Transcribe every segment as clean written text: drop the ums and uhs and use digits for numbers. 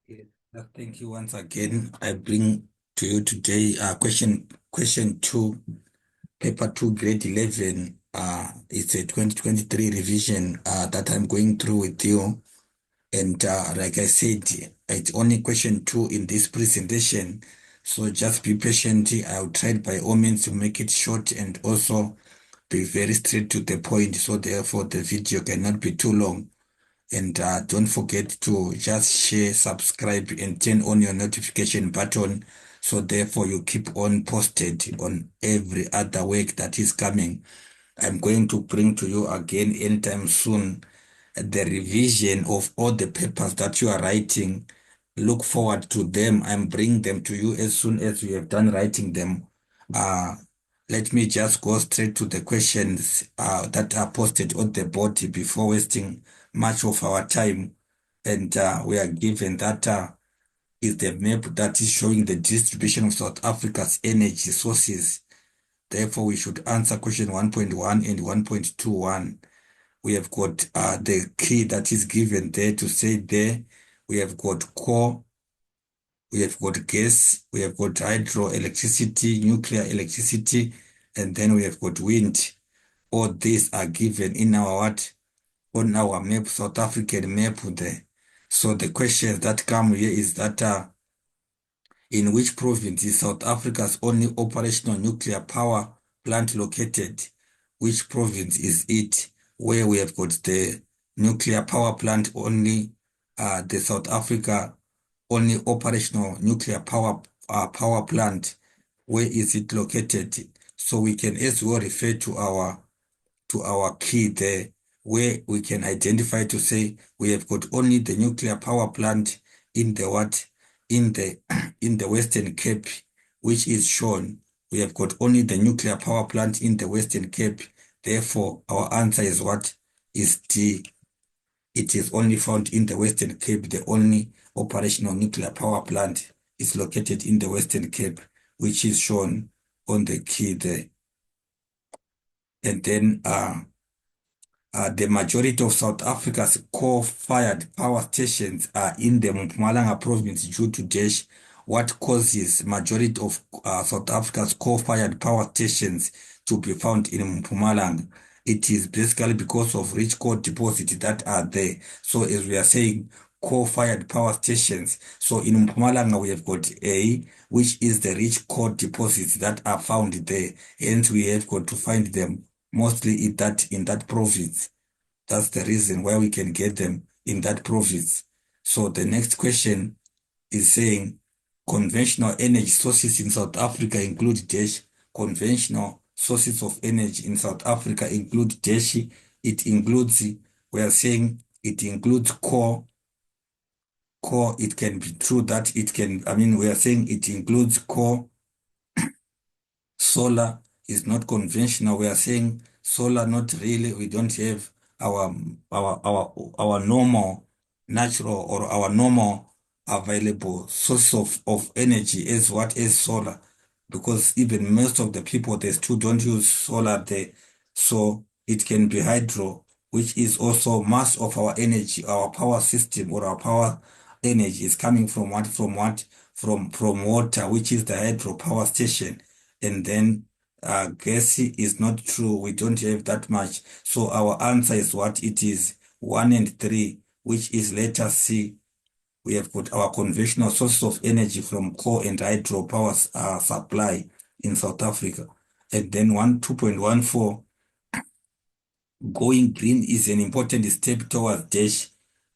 Yes. Thank you once again. I bring to you today question two, paper two, grade 11. It's a 2023 revision that I'm going through with you. And like I said, it's only question two in this presentation. So just be patient. I'll try by all means to make it short and also be very straight to the point. So therefore the video cannot be too long. And don't forget to just share, subscribe, and turn on your notification button. So therefore you keep on posted on every other work that is coming. I'm going to bring to you again anytime soon the revision of all the papers that you are writing. Look forward to them. I'm bringing them to you as soon as you have done writing them. Uh, Let me just go straight to the questions that are posted on the board before wasting much of our time. And we are given that is the map that is showing the distribution of South Africa's energy sources. Therefore, we should answer question 1.1 and 1.21. We have got the key that is given there to say there. We have got core, we have got gas, we have got hydroelectricity, nuclear electricity, and then we have got wind. All these are given in our what? On our map, South African map there. So the questions that come here is that in which province is South Africa's only operational nuclear power plant located? Which province is it? Where we have got the nuclear power plant only, the South Africa only operational nuclear power plant. Where is it located? So we can as well refer to our key there, where we can identify to say we have got only the nuclear power plant in the what? In the in the Western Cape, which is shown. We have got only the nuclear power plant in the Western Cape. Therefore, our answer is what? Is D. It is only found in the Western Cape. The only operational nuclear power plant is located in the Western Cape, which is shown on the key there. And then the majority of South Africa's coal-fired power stations are in the Mpumalanga province due to dash. What causes majority of South Africa's coal-fired power stations to be found in Mpumalanga? It is basically because of rich coal deposits that are there. So as we are saying, coal-fired power stations. So in Mpumalanga we have got A, which is the rich coal deposits that are found there. Hence we have got to find them mostly in that province. That's the reason why we can get them in that province. So the next question is saying conventional energy sources in South Africa include dash. Conventional sources of energy in South Africa include dash. It includes, we are saying it includes core. It can be true that it can, I mean, we are saying it includes core. Solar is not conventional. We are saying solar, not really. We don't have our our normal natural or our normal available source of energy is what is solar. Because even most of the people they still don't use solar there. So it can be hydro, which is also mass of our energy, our power system or our power energy is coming from what? From what? From water, which is the hydro power station. And then gas is not true. We don't have that much. So our answer is what it is 1 and 3, which is letter C. We have got our conventional sources of energy from coal and hydro power supply in South Africa. And then 2.14, going green is an important step towards dash.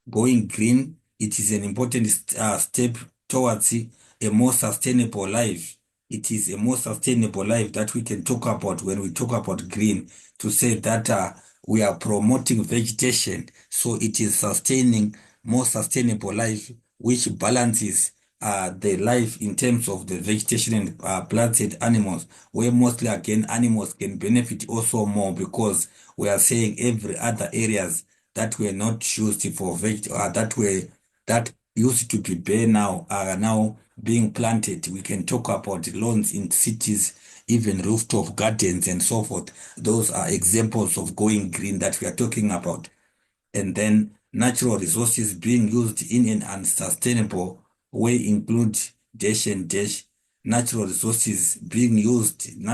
Going green, it is an important step towards a more sustainable life. It is a more sustainable life that we can talk about when we talk about green, to say that we are promoting vegetation. So it is sustaining more sustainable life, which balances the life in terms of the vegetation and plants and animals, where mostly again animals can benefit also more, because we are saying every other areas that were not used for that used to be bare now are now being planted. We can talk about lawns in cities, even rooftop gardens and so forth. Those are examples of going green that we are talking about. And then natural resources being used in an unsustainable where include dash and dash natural resources being used in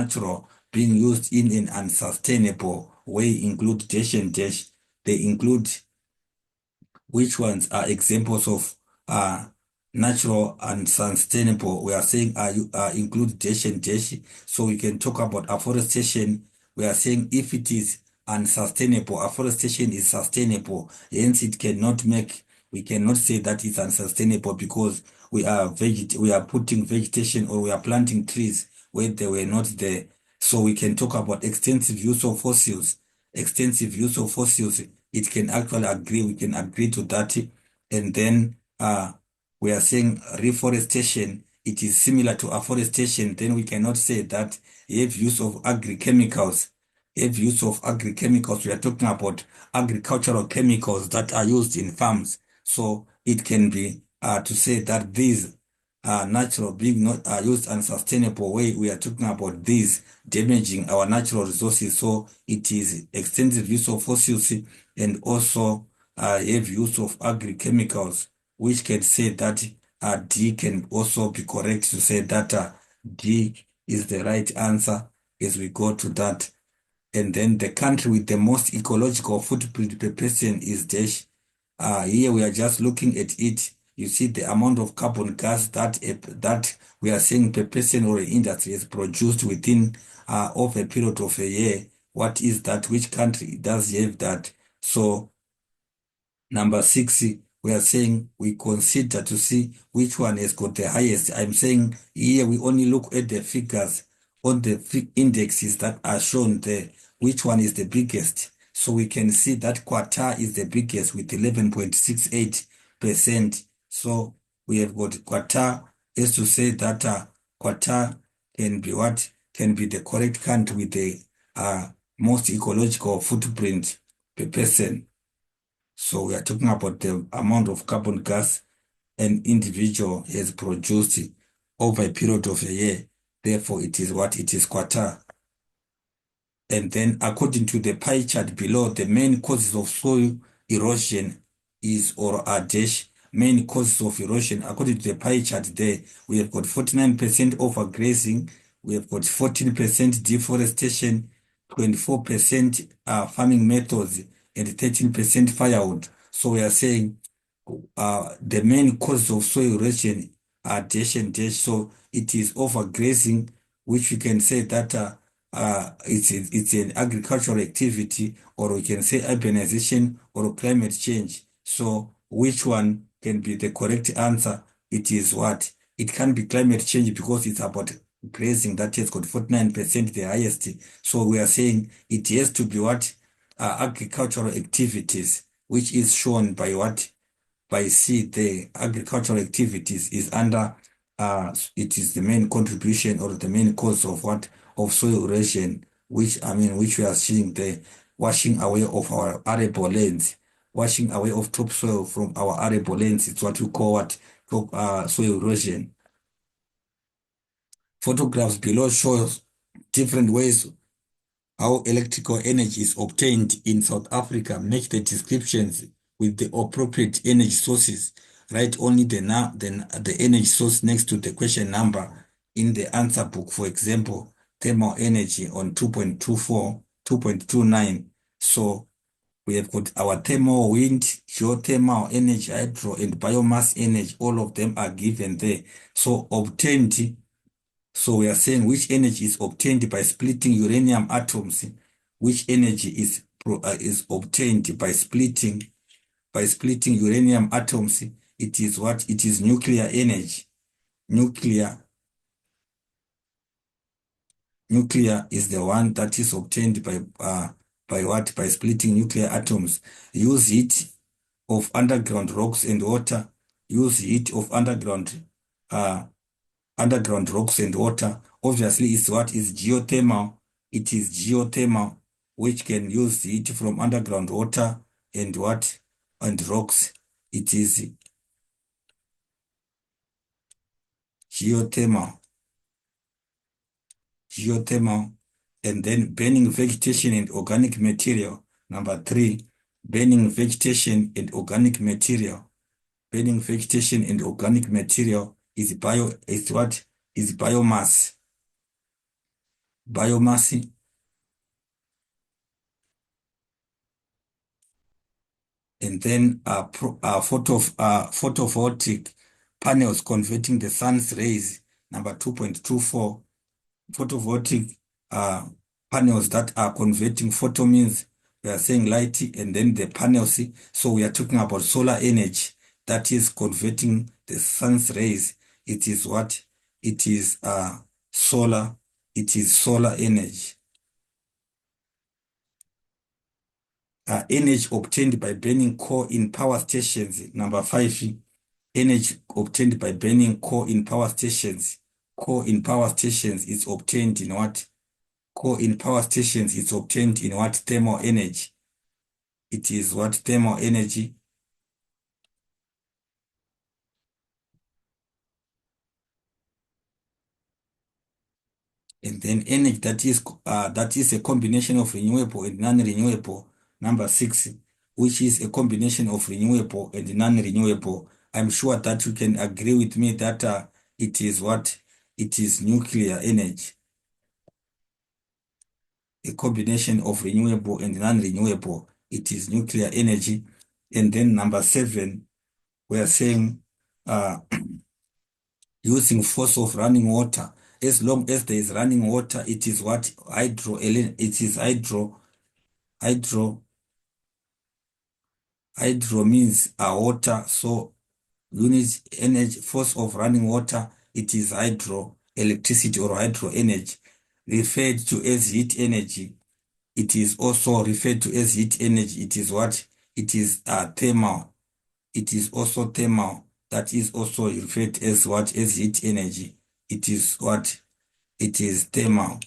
an unsustainable way include dash and dash. They include which ones are examples of natural and sustainable. We are saying include dash and dash. So we can talk about afforestation. We are saying if it is unsustainable, afforestation is sustainable. Hence, we cannot say that it's unsustainable because we are putting vegetation or we are planting trees where they were not there. So we can talk about extensive use of fossils. Extensive use of fossils, it can actually agree, we can agree to that. And then we are saying reforestation, it is similar to afforestation. Then we cannot say that have use of agri-chemicals. Have use of agri-chemicals, we are talking about agricultural chemicals that are used in farms. So it can be to say that these natural being not used unsustainable way. We are talking about these damaging our natural resources. So it is extensive use of fossils and also have use of agri-chemicals, which can say that D can also be correct to say that D is the right answer as we go to that. And then the country with the most ecological footprint per person is dash. Here we are just looking at it. You see the amount of carbon gas that we are saying per person or industry is produced within of a period of a year. What is that? Which country does have that? So number 6, we are saying we consider to see which one has got the highest. I'm saying here we only look at the figures on the indexes that are shown there. Which one is the biggest? So we can see that Qatar is the biggest with 11.68%. So we have got Qatar is to say that Qatar can be what? Can be the correct country with the most ecological footprint per person. So we are talking about the amount of carbon gas an individual has produced over a period of a year. Therefore, it is what? It is quarter. And then according to the pie chart below, the main causes of soil erosion is or are dash. Main causes of erosion, according to the pie chart there, we have got 49% overgrazing, we have got 14% deforestation, 24% farming methods, and 13% firewood. So we are saying the main cause of soil erosion are dash and dash. So it is overgrazing, which we can say that it's an agricultural activity, or we can say urbanization or climate change. So which one can be the correct answer? It is what? It can be climate change because it's about grazing that has got 49% the highest. So we are saying it has to be what? Agricultural activities, which is shown by what? By C, the agricultural activities is under, it is the main contribution or the main cause of what? Of soil erosion, which we are seeing the washing away of our arable lands, washing away of topsoil from our arable lands. It's what we call what? Soil erosion. Photographs below shows different ways how electrical energy is obtained in South Africa. Match the descriptions with the appropriate energy sources. Write only the energy source next to the question number in the answer book. For example, thermal energy on 2.24, 2.29. So we have got our thermal, wind, geothermal energy, hydro, and biomass energy. All of them are given there. So obtained. So we are saying which energy is obtained by splitting uranium atoms, which energy is obtained by splitting uranium atoms. It is what? It is nuclear energy. Nuclear nuclear is the one that is obtained by what? By splitting nuclear atoms. Use heat of underground rocks and water. Use heat of uh, underground rocks and water. Obviously, it's what is geothermal. It is geothermal, which can use heat from underground water and what? And rocks. It is geothermal. Geothermal. And then burning vegetation and organic material. Number 3, burning vegetation and organic material. burning vegetation and organic material is what is biomass. Biomass, and then photovoltaic panels converting the sun's rays. Number 2.24, photovoltaic uh, panels that are converting. Photo means we are saying light, and then the panels. So we are talking about solar energy that is converting the sun's rays. It is what? It is solar. It is solar energy. Energy obtained by burning coal in power stations. Number 5, energy obtained by burning coal in power stations. Coal in power stations is obtained in what? Coal in power stations is obtained in what? Thermal energy. It is what? Thermal energy. And then energy that is a combination of renewable and non-renewable. Number 6, which is a combination of renewable and non-renewable. I'm sure that you can agree with me that it is what? It is nuclear energy. A combination of renewable and non-renewable. It is nuclear energy. And then number 7, we are saying uh, using force of running water. As long as there is running water, it is what? It is hydro. Hydro means water. So unit energy, force of running water, it is hydro electricity or hydro energy. Referred to as heat energy. It is also referred to as heat energy. It is what? It is thermal. It is also thermal. That is also referred as what? As heat energy. It is what? It is thermal.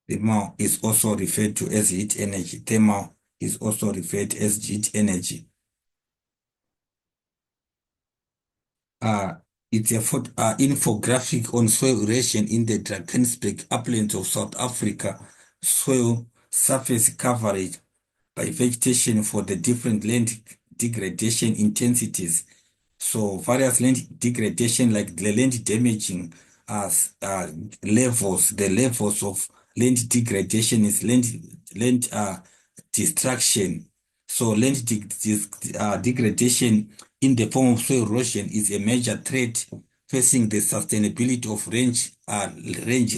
Thermal is also referred to as heat energy. Thermal is also referred as heat energy. Uh, it's a infographic on soil erosion in the Drakensberg uplands of South Africa. Soil surface coverage by vegetation for the different land degradation intensities. So various land degradation, like the land damaging levels, the levels of land degradation is land destruction. So degradation in the form of soil erosion is a major threat facing the sustainability of range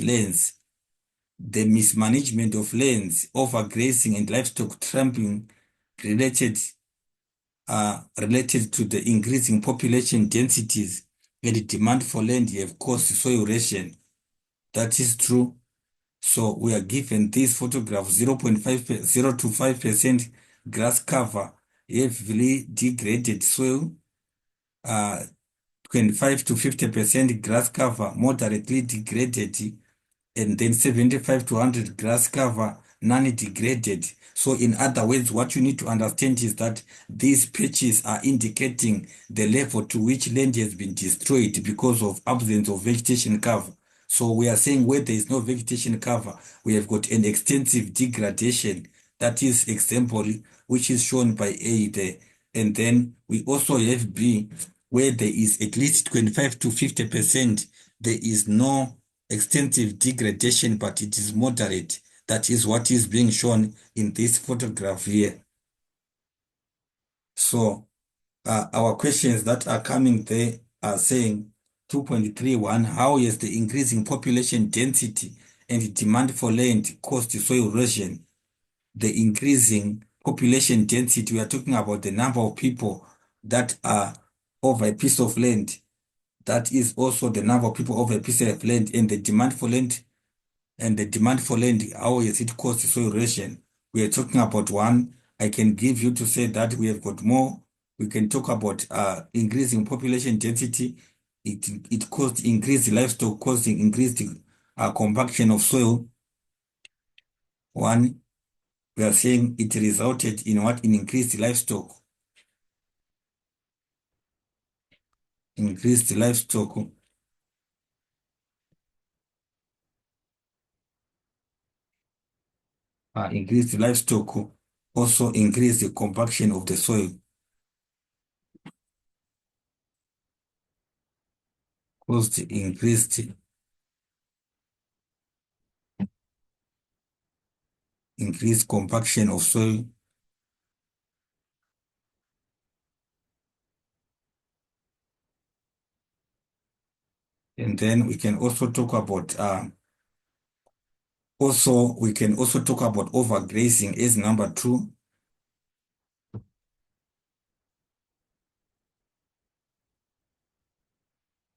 lands. The mismanagement of lands, overgrazing, and livestock trampling related related to the increasing population densities and demand for land have caused soil erosion. That is true. So we are given this photograph: 0.5 to 5% grass cover, heavily degraded soil, uh, 25 to 50% grass cover, moderately degraded, and then 75 to 100 grass cover, non-degraded. So in other words, what you need to understand is that these patches are indicating the level to which land has been destroyed because of absence of vegetation cover. So we are saying where there is no vegetation cover, we have got an extensive degradation. That is example, which is shown by A there. And then we also have B, where there is at least 25 to 50%. There is no extensive degradation, but it is moderate. That is what is being shown in this photograph here. So our questions that are coming there are saying 2.31, how has the increasing population density and demand for land caused soil erosion? The increasing population density, we are talking about the number of people that are over a piece of land. That is also the number of people over a piece of land, and the demand for land. And the demand for land, how has it caused soil erosion? We are talking about one. I can give you to say that we have got more. We can talk about increasing population density. It caused increased livestock, causing increased compaction of soil. One, we are saying it resulted in what? In increased livestock. Increased livestock. Increased livestock. also increase the compaction of the soil, caused increased compaction of soil. And then we can also talk about we can also talk about overgrazing as number two.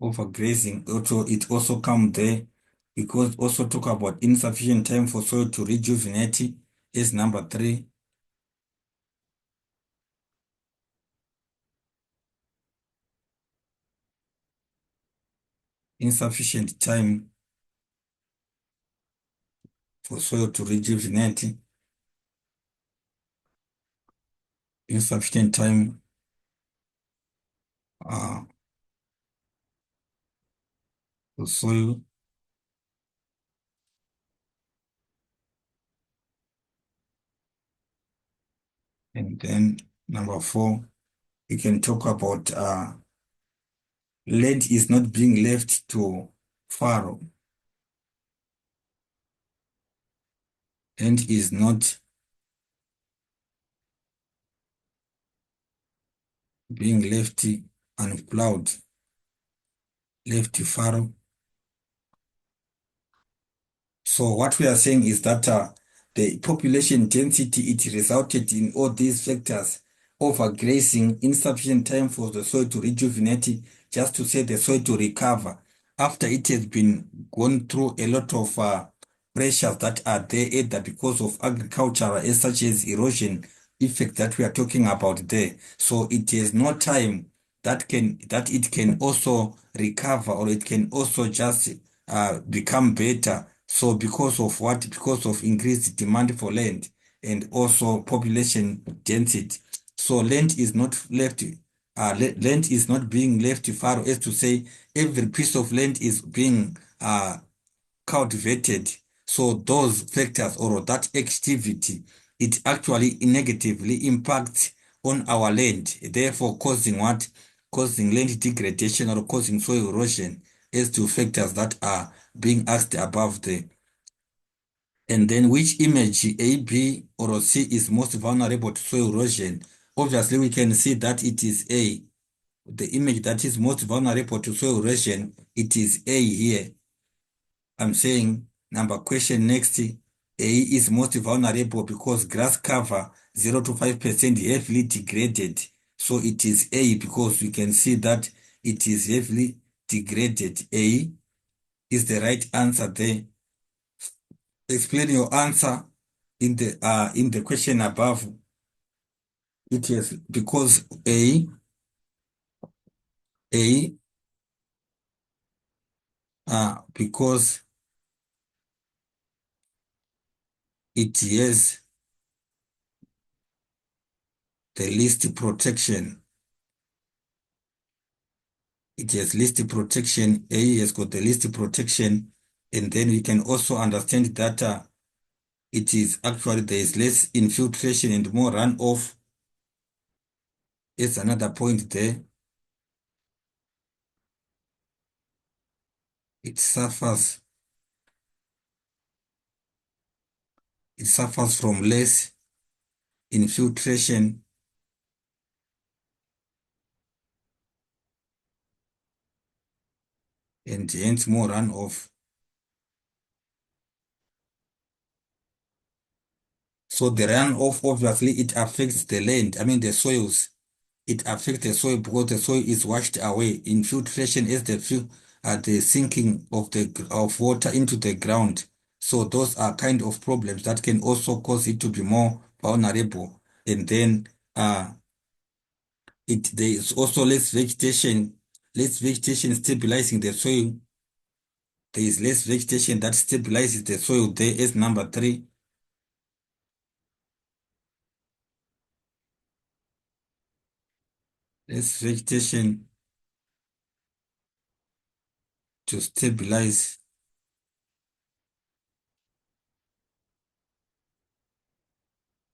Overgrazing also, it also comes there because also talk about insufficient time for soil to rejuvenate is number three. Insufficient time for soil to rejuvenate. Insufficient time uh, for soil. And then number four, we can talk about land is not being left to fallow. Land is not being left unplowed, left fallow. So what we are saying is that the population density, it resulted in all these factors: overgrazing, insufficient time for the soil to rejuvenate, just to say the soil to recover after it has been gone through a lot of pressures that are there, either because of agriculture as such as erosion effect that we are talking about there. So it has no time that it can also recover, or it can also just become better. So because of what? Because of increased demand for land and also population density. So land is not left, land is not being left far, as to say every piece of land is being cultivated. So those factors or that activity, it actually negatively impacts on our land, therefore causing what? Causing land degradation or causing soil erosion, as to factors that are being asked above there. And then which image, A, B, or C, is most vulnerable to soil erosion? Obviously, we can see that it is A. The image that is most vulnerable to soil erosion, it is A here. I'm saying number question next. A is most vulnerable because grass cover 0 to 5% heavily degraded. So it is A because we can see that it is heavily degraded. A is the right answer there. Explain your answer in the question above. It is because A because it has the least protection. It has least protection. A has got the least protection. And then we can also understand that it is actually there is less infiltration and more runoff. It's another point there. It suffers. It suffers from less infiltration and hence more runoff. So the runoff, obviously, it affects the land. I mean, the soils. It affects the soil because the soil is washed away. Infiltration is the sinking of of water into the ground. So those are kind of problems that can also cause it to be more vulnerable. And then there is also less vegetation stabilizing the soil. There is less vegetation that stabilizes the soil. There is number three. Less vegetation to stabilize.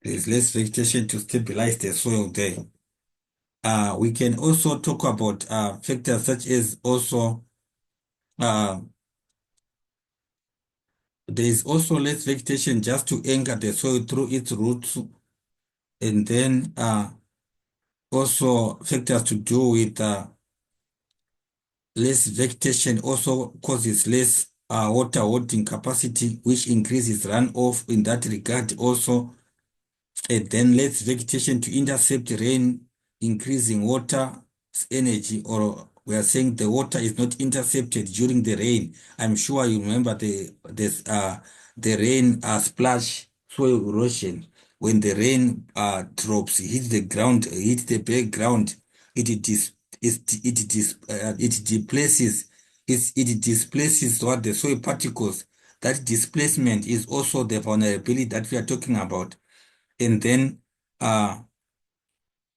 There is less vegetation to stabilize the soil there. We can also talk about factors such as also uh, there is also less vegetation just to anchor the soil through its roots, and then also factors to do with less vegetation also causes less water holding capacity, which increases runoff in that regard also. And then less vegetation to intercept rain, increasing water energy, or we are saying the water is not intercepted during the rain. I'm sure you remember the rain splash soil erosion. When the rain drops, hit the ground, hit the background, it dis, it displaces it displaces what the soil particles. That displacement is also the vulnerability that we are talking about. And then uh,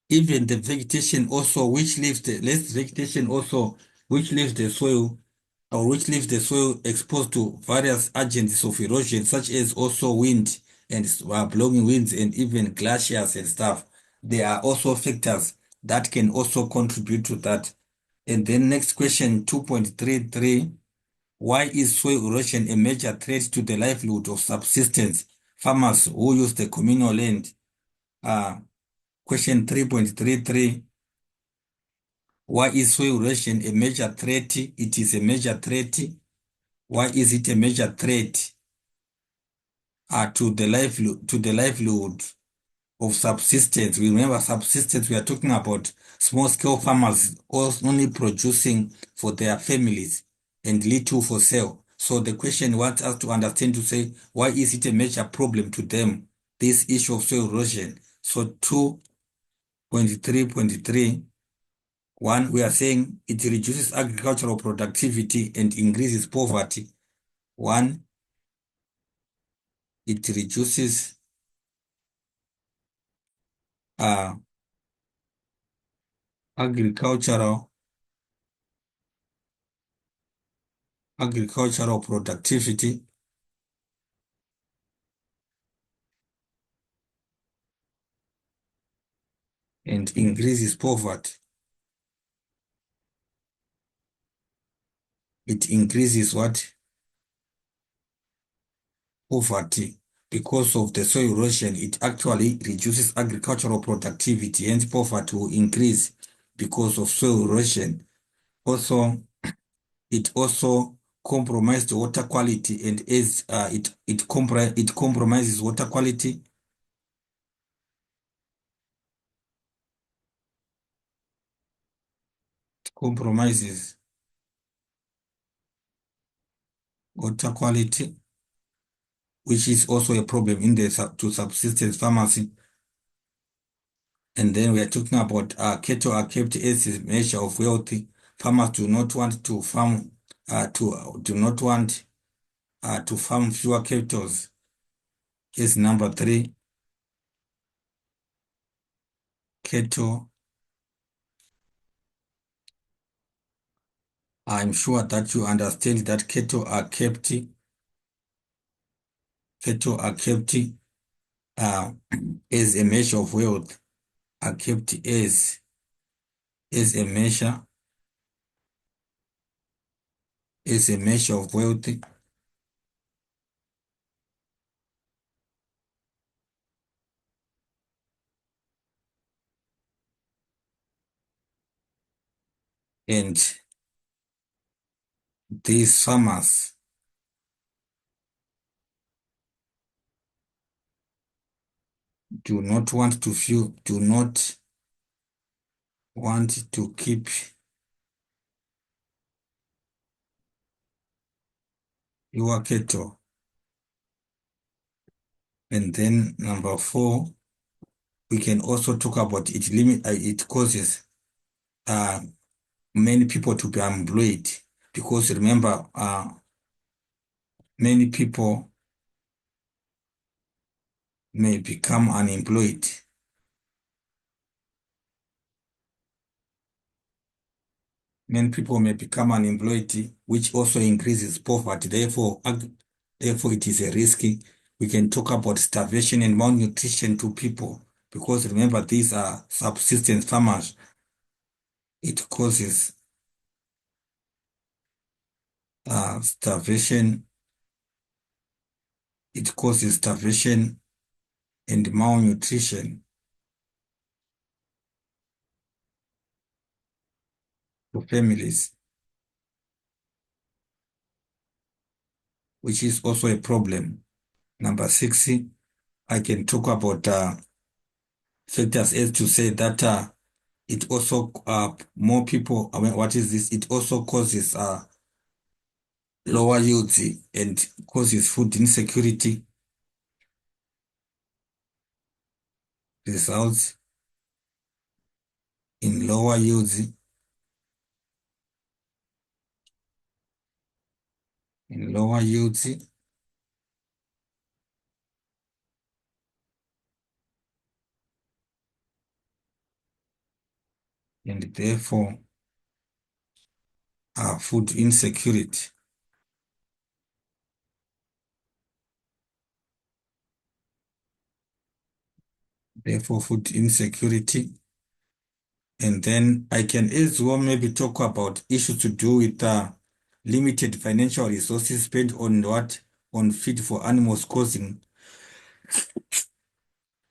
even the vegetation also, which leaves the less vegetation also, which leaves the soil or which leaves the soil exposed to various agents of erosion, such as also wind and blowing winds and even glaciers and stuff. There are also factors that can also contribute to that. And then next question 2.33, why is soil erosion a major threat to the livelihood of subsistence farmers who use the communal land? Uh, Question 3.33, why is soil erosion a major threat? It is a major threat. Why is it a major threat to the livelihood of subsistence? We remember subsistence, we are talking about small scale farmers only producing for their families and little for sale. So the question wants us to understand to say, why is it a major problem to them, this issue of soil erosion? So 2.3.3, one, we are saying it reduces agricultural productivity and increases poverty. One, it reduces uh, agricultural agricultural productivity and increases poverty. It increases what? Poverty. Because of the soil erosion, it actually reduces agricultural productivity, hence poverty will increase because of soil erosion. Also, it also compromises the water quality, and as it compromises water quality, compromises water quality, which is also a problem in the to subsistence pharmacy. And then we are talking about cattle are kept as a measure of wealth. Farmers do not want to farm to do not want to farm fewer cattle. Is number three. Cattle. I'm sure that you understand that cattle are kept uh, as a measure of wealth. Are kept as a measure of wealth, and these farmers do not want to keep your cattle. And then number four, we can also talk about it causes uh, many people to be unemployed, because remember many people may become unemployed. Many people may become unemployed, which also increases poverty. Therefore, it is a risky. We can talk about starvation and malnutrition to people, because remember, these are subsistence farmers. It causes starvation. It causes starvation and malnutrition to families, which is also a problem. Number six, I can talk about factors as to say that it also more people. I mean, what is this? It also causes lower yields and causes food insecurity, results in lower yields, in lower yields, and therefore food insecurity. Therefore, food insecurity. And then I can as well maybe talk about issues to do with limited financial resources spent on what? On feed for animals, causing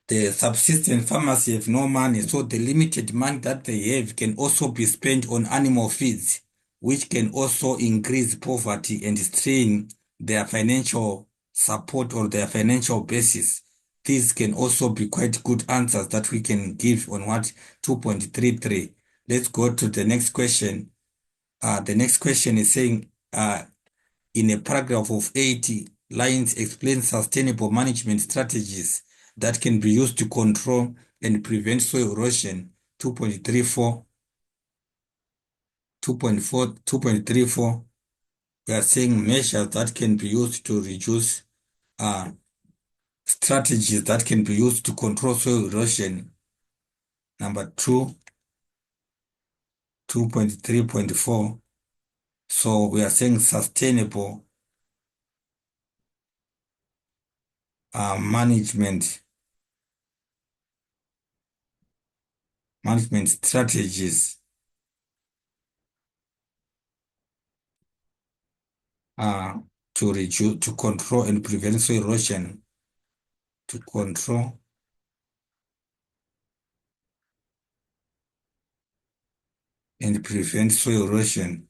the subsistence farmers have no money, so the limited money that they have can also be spent on animal feeds, which can also increase poverty and strain their financial support or their financial basis. These can also be quite good answers that we can give on what? 2.33. Let's go to the next question. The next question is saying, in a paragraph of 80 lines, explain sustainable management strategies that can be used to control and prevent soil erosion. 2.34, 2.4, 2.34. We are saying measures that can be used to reduce, uh, strategies that can be used to control soil erosion. Number two, 2.3.4. So we are saying sustainable management strategies uh, to reduce, to control and prevent soil erosion, to control and prevent soil erosion,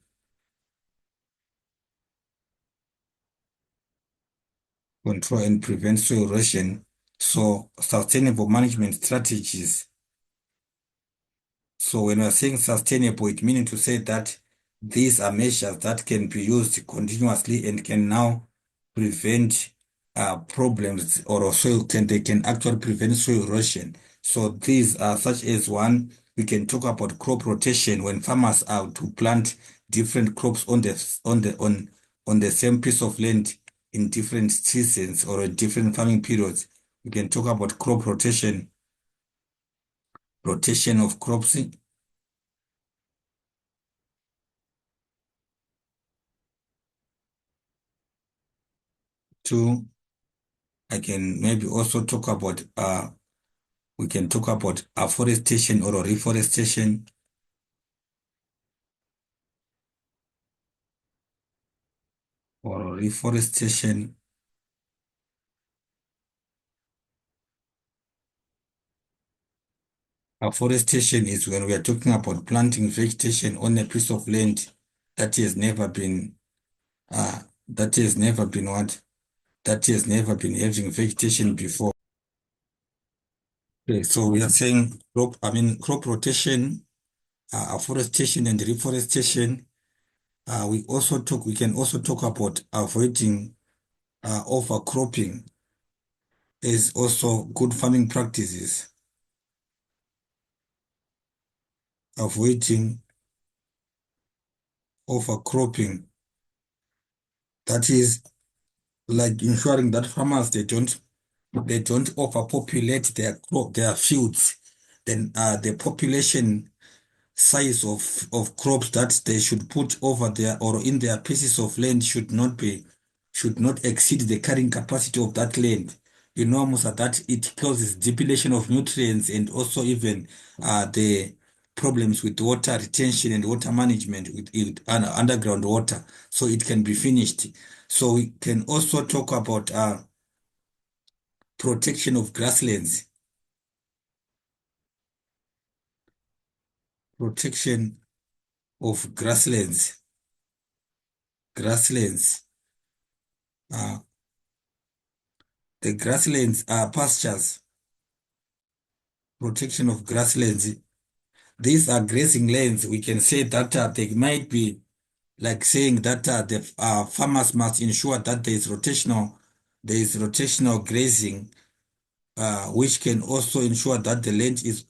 control and prevent soil erosion. So sustainable management strategies. So when we're saying sustainable, it meaning to say that these are measures that can be used continuously and can now prevent problems, or soil can they can actually prevent soil erosion. So these are such as one, we can talk about crop rotation when farmers are to plant different crops on the same piece of land in different seasons or in different farming periods. We can talk about crop rotation, rotation of crops. Two, I can maybe also talk about we can talk about afforestation or reforestation, or reforestation. Afforestation is when we are talking about planting vegetation on a piece of land that has never been that has never been what? That has never been having vegetation before. Okay, so we are saying crop rotation, afforestation and reforestation. We can also talk about avoiding overcropping is also good farming practices. Avoiding overcropping, that is like ensuring that farmers they don't overpopulate their fields. Then the population size of crops that they should put over there or in their pieces of land should not be should not exceed the carrying capacity of that land. You know, Musa, that it causes depletion of nutrients and also even the problems with water retention and water management with underground water. So it can be finished. So we can also talk about protection of grasslands, protection of grasslands. Uh, the grasslands are pastures, protection of grasslands. These are grazing lands. We can say that they might be like saying that the farmers must ensure that there is rotational grazing, which can also ensure that the land is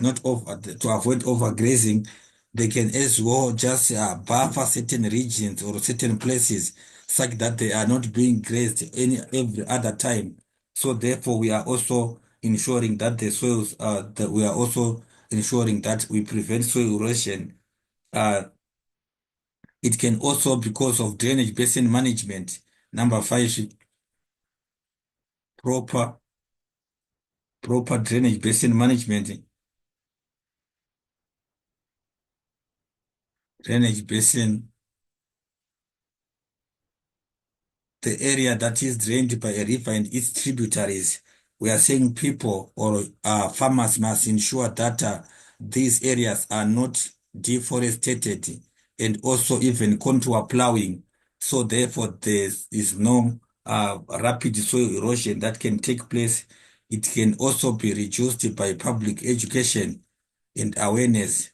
not over to avoid overgrazing. They can as well just buffer certain regions or certain places such that they are not being grazed any every other time. So therefore, we are also ensuring that the soils that we are also ensuring that we prevent soil erosion. Uh, it can also because of drainage basin management. Number five, proper proper drainage basin management. Drainage basin, the area that is drained by a river and its tributaries. We are saying people or farmers must ensure that these areas are not deforested and also even contour plowing. So therefore, there is no rapid soil erosion that can take place. It can also be reduced by public education and awareness.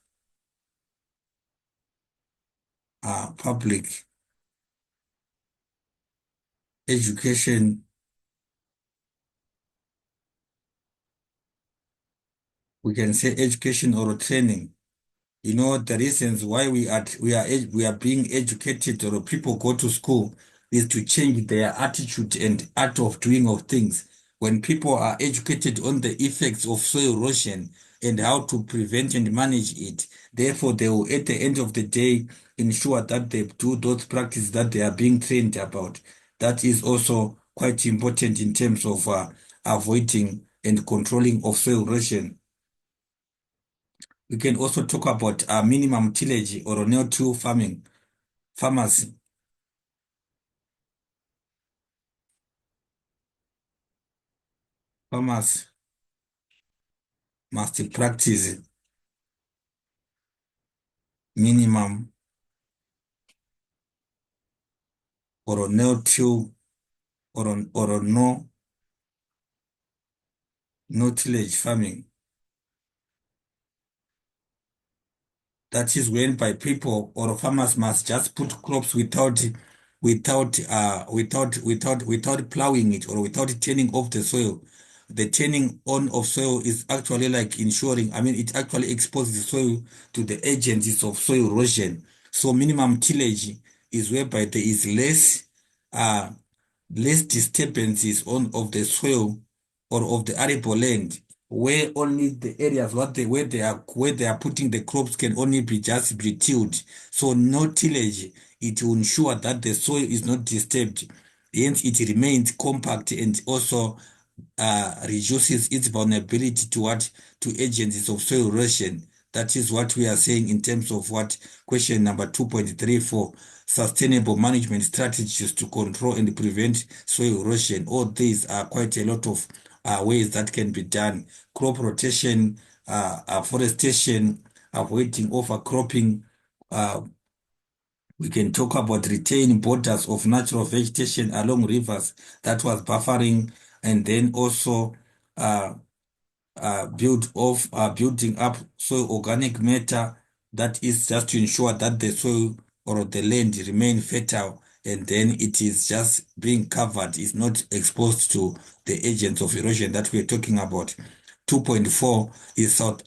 Public education, we can say education or training. You know, the reasons why we are being educated or people go to school is to change their attitude and art of doing of things. When people are educated on the effects of soil erosion and how to prevent and manage it, therefore they will at the end of the day ensure that they do those practices that they are being trained about. That is also quite important in terms of avoiding and controlling of soil erosion. We can also talk about minimum tillage or no-till farming. Farmers, farmers must practice minimum or no-till or no tillage farming. That is when by people or farmers must just put crops without plowing it or without turning off the soil. The turning on of soil is actually like ensuring, I mean, it actually exposes the soil to the agencies of soil erosion. So minimum tillage is whereby there is uh less disturbances on of the soil or of the arable land, where only the areas where they are putting the crops can only be tilled. So no tillage, it will ensure that the soil is not disturbed. Hence, it remains compact and also reduces its vulnerability to agencies of soil erosion. That is what we are saying in terms of what question number 2.34, sustainable management strategies to control and prevent soil erosion. All these are quite a lot of ways that can be done. Crop rotation, afforestation, avoiding overcropping. Uh, we can talk about retaining borders of natural vegetation along rivers that was buffering, and then also uh, building up soil organic matter. That is just to ensure that the soil or the land remain fertile, and then it is just being covered, is not exposed to the agents of erosion that we're talking about. 2.4 is south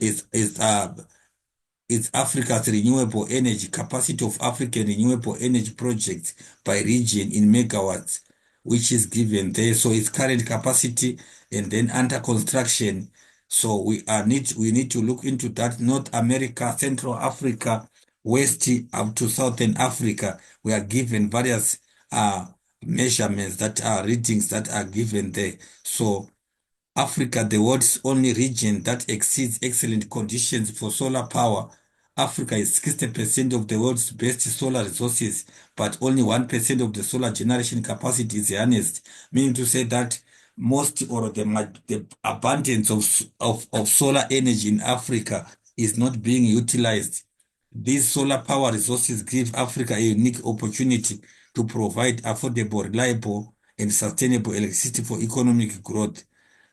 is Africa's renewable energy capacity of African renewable energy projects by region in megawatts, which is given there. So its current capacity and then under construction. So we need to look into that. North America, Central Africa, West up to Southern Africa. We are given various measurements that are readings that are given there. So Africa, the world's only region that exceeds excellent conditions for solar power. Africa is 60% of the world's best solar resources, but only 1% of the solar generation capacity is harnessed, meaning to say that most or the abundance of solar energy in Africa is not being utilized. These solar power resources give Africa a unique opportunity to provide affordable, reliable, and sustainable electricity for economic growth.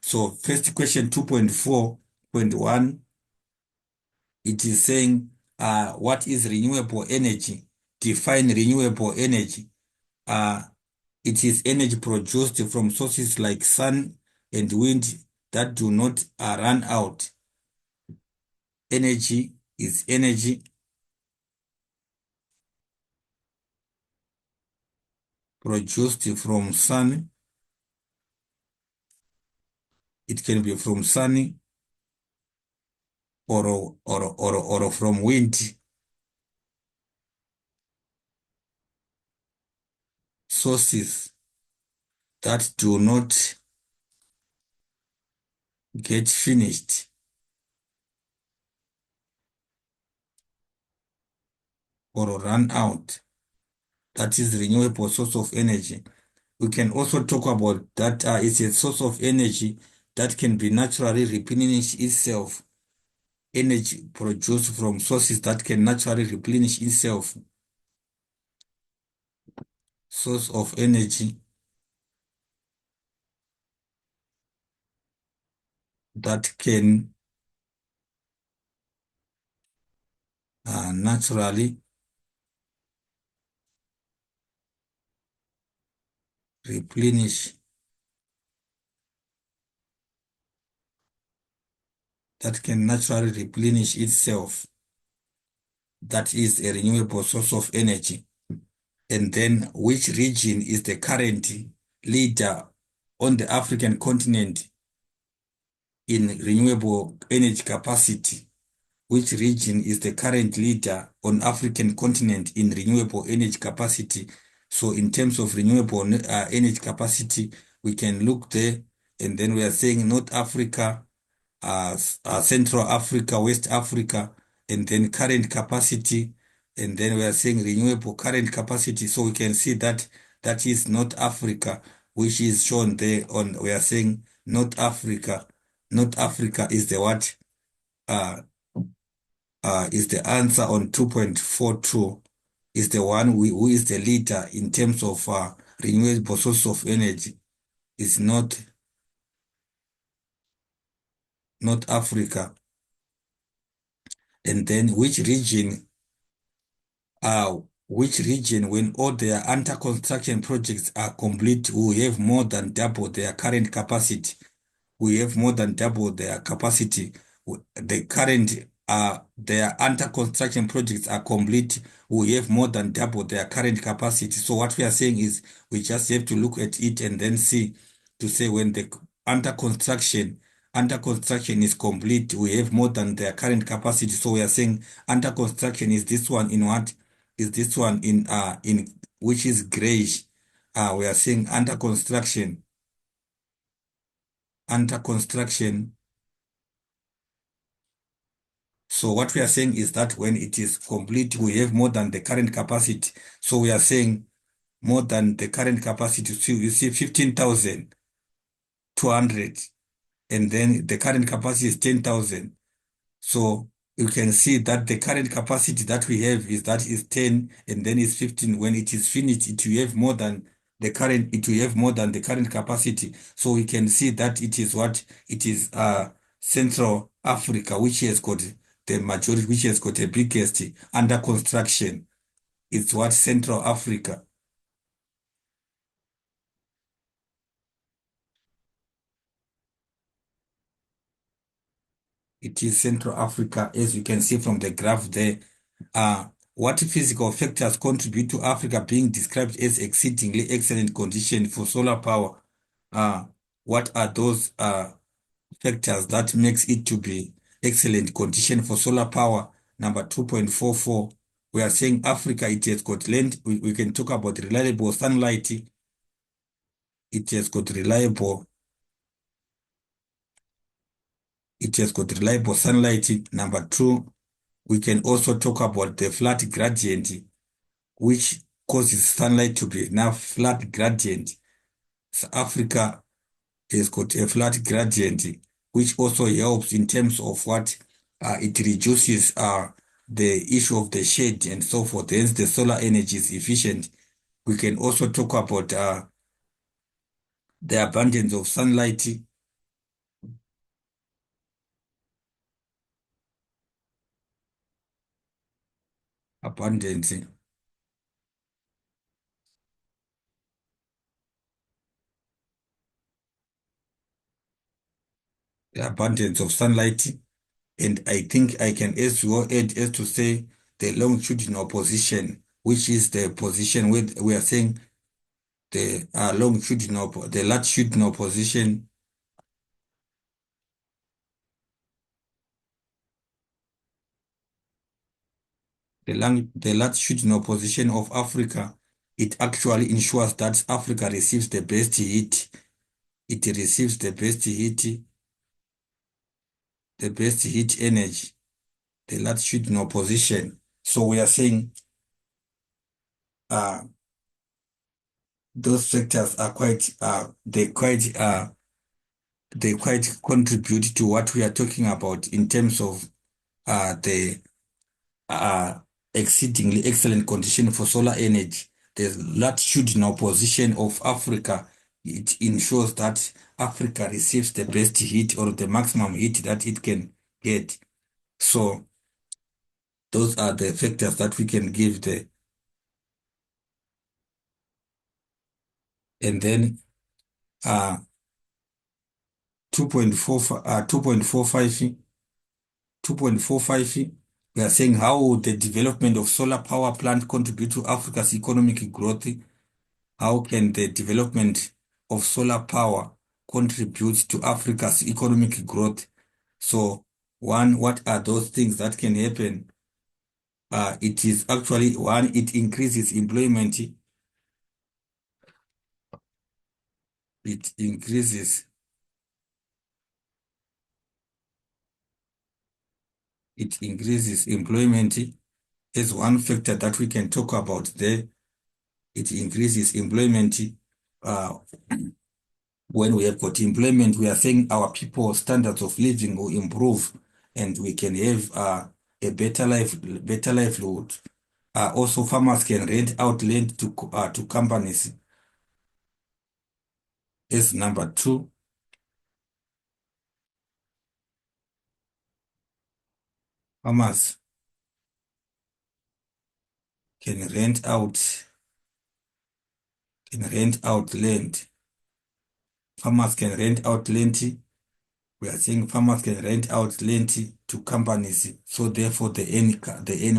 So first question 2.4.1, it is saying, what is renewable energy? Define renewable energy. Uh, it is energy produced from sources like sun and wind that do not run out. Energy is energy produced from sun. It can be from sun or from wind sources that do not get finished or run out. That is renewable source of energy. We can also talk about that it's a source of energy that can be naturally replenish itself. Energy produced from sources that can naturally replenish itself. Source of energy that can naturally replenish. That can naturally replenish itself. That is a renewable source of energy. And then which region is the current leader on the African continent in renewable energy capacity? Which region is the current leader on African continent in renewable energy capacity? So in terms of renewable energy capacity, we can look there, and then we are saying North Africa, Central Africa, West Africa, and then current capacity, and then we are saying renewable current capacity. So we can see that that is North Africa, which is shown there on, we are saying North Africa. North Africa is the what? Uh, is the answer on 2.42, is the one who is the leader in terms of renewable source of energy. Is North Africa. And then which region, when all their under construction projects are complete, will have more than double their current capacity? We have more than double their capacity. The current, their under construction projects are complete. We have more than double their current capacity. So what we are saying is we just have to look at it and then see to say when the under construction is complete, we have more than their current capacity. So we are saying under construction is this one in what? Is this one in which is grayish. We are saying under construction. So what we are saying is that when it is complete, we have more than the current capacity. So we are saying more than the current capacity. So you see 15,200, and then the current capacity is 10,000. So you can see that the current capacity that we have is 10, and then it's 15. When it is finished, it will have more than the current capacity. So we can see that it is what? It is Central Africa, which has got the majority, which has got the biggest under construction. It's what? Central Africa. It is Central Africa, as you can see from the graph there. What physical factors contribute to Africa being described as exceedingly excellent condition for solar power? Uh, what are those factors that makes it to be excellent condition for solar power? Number 2.44, we are saying Africa, it has got land. We can talk about reliable sunlight. It has got reliable. It has got reliable sunlight. Number two, we can also talk about the flat gradient, which causes sunlight to be enough flat gradient. So Africa has got a flat gradient, which also helps in terms of what it reduces the issue of the shade and so forth. Hence, the solar energy is efficient. We can also talk about the abundance of sunlight, abundance, the abundance of sunlight. And I think I can as well add as to say the longitudinal position, which is the position where we are saying the the latitudinal position, the latitudinal position of Africa. It actually ensures that Africa receives the best heat. It receives the best heat energy, the latitudinal position. So we are saying uh, those sectors are quite they quite contribute to what we are talking about in terms of the uh, exceedingly excellent condition for solar energy. The latitudinal position of Africa, it ensures that Africa receives the best heat or the maximum heat that it can get. So those are the factors that we can give the, and then uh, 2.4, 2.45, 2.45, we are saying how would the development of solar power plant contribute to Africa's economic growth? How can the development of solar power contribute to Africa's economic growth? So, one, what are those things that can happen? It is actually one, it increases employment. It increases, it increases employment is one factor that we can talk about there. It increases employment. Uh, when we have got employment, we are saying our people's standards of living will improve and we can have a better livelihood. Also, farmers can rent out land to companies. Is number two. Farmers can rent out land. Farmers can rent out land. We are saying farmers can rent out land to companies, so therefore they earn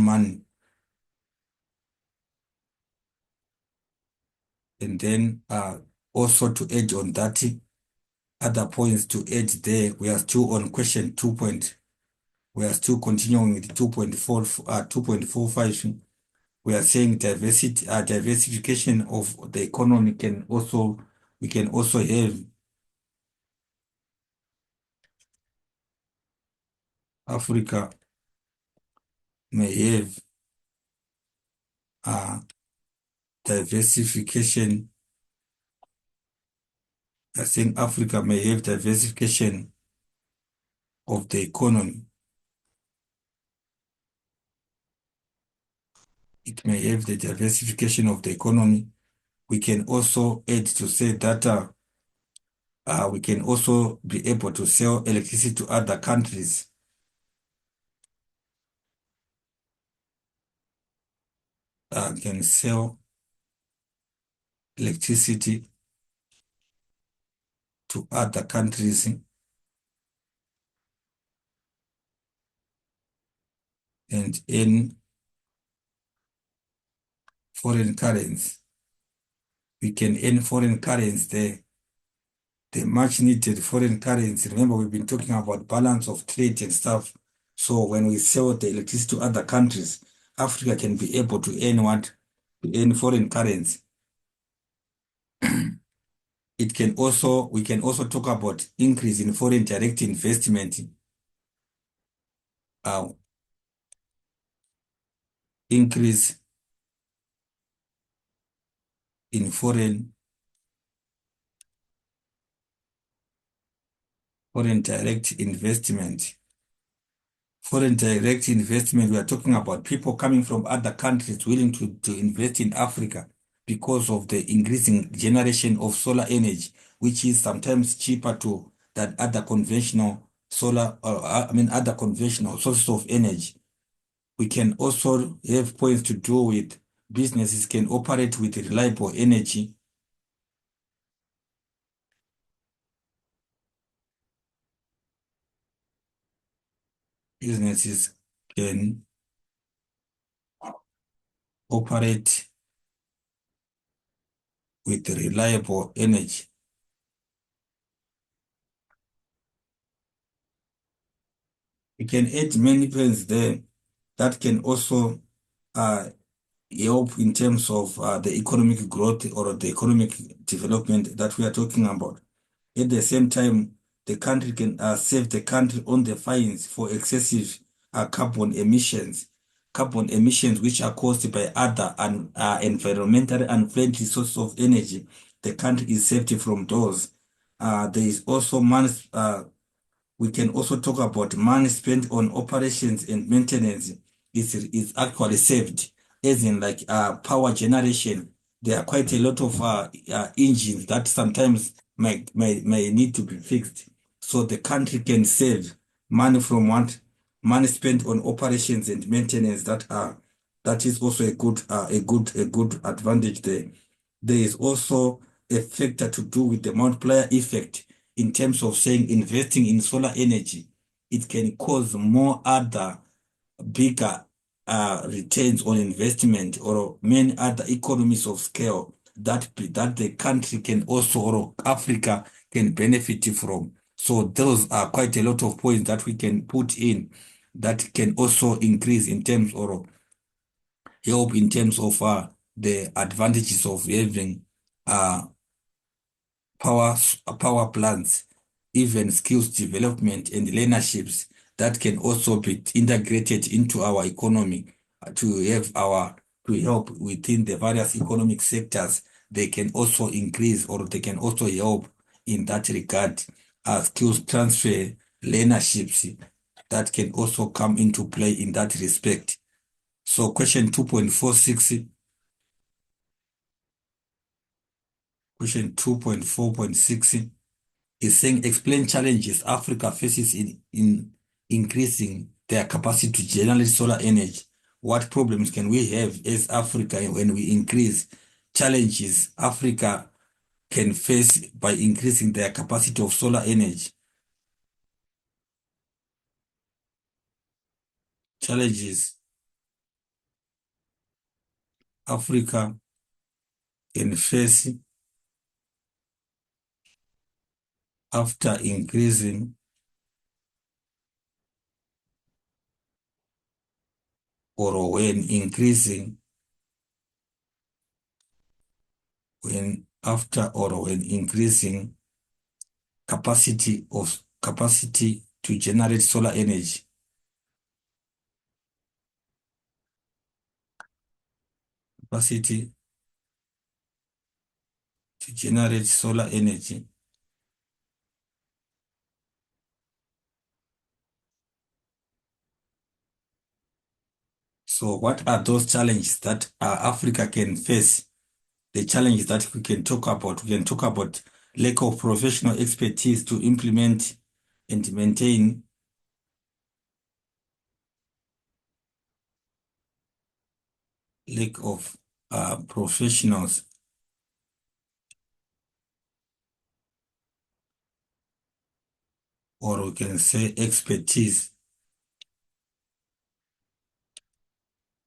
money. And then also to add on that, other points to add there, we are still on question 2 point. We are still continuing with 2.45. We are saying diversification of the economy can also, we can also have Africa may have uh, diversification. I think Africa may have diversification of the economy. It may have the diversification of the economy. We can also add to say that we can also be able to sell electricity to other countries. Can sell electricity to other countries and in foreign currency. We can earn foreign currency there, the much needed foreign currency. Remember, we've been talking about balance of trade and stuff. So when we sell the electricity to other countries, Africa can be able to earn what? To earn foreign currency. we can also talk about increase in foreign direct investment, uh, increase in foreign direct investment. Foreign direct investment, we are talking about people coming from other countries willing to invest in Africa because of the increasing generation of solar energy, which is sometimes cheaper to than other conventional other conventional sources of energy. We can also have points to do with businesses can operate with reliable energy. Businesses can operate with reliable energy. We can add many points there that can also uh, help in terms of the economic growth or the economic development that we are talking about. At the same time, the country can save the country on the fines for excessive carbon emissions which are caused by other environmentally unfriendly sources of energy. The country is saved from those. There is also we can also talk about money spent on operations and maintenance is actually saved, as in like power generation. There are quite a lot of engines that sometimes may need to be fixed. So the country can save money from what money spent on operations and maintenance that is also a good advantage there. There is also a factor to do with the multiplier effect in terms of saying investing in solar energy. It can cause more other bigger returns on investment or many other economies of scale that the country can also or Africa can benefit from. So those are quite a lot of points that we can put in that can also increase in terms or help in terms of the advantages of having uh, power plants, even skills development and learnerships that can also be integrated into our economy to have our to help within the various economic sectors. They can also increase or they can also help in that regard. Skills transfer, learnerships that can also come into play in that respect. So question 2.4.6 is saying explain challenges Africa faces in increasing their capacity to generate solar energy. What problems can we have as Africa when we increase challenges Africa can face by increasing their capacity of solar energy? Challenges Africa can face after increasing or when after or when increasing capacity to generate solar energy. Capacity to generate solar energy. So what are those challenges that Africa can face? The challenges that we can talk about. We can talk about lack of professional expertise to implement and maintain, lack of professionals, or we can say expertise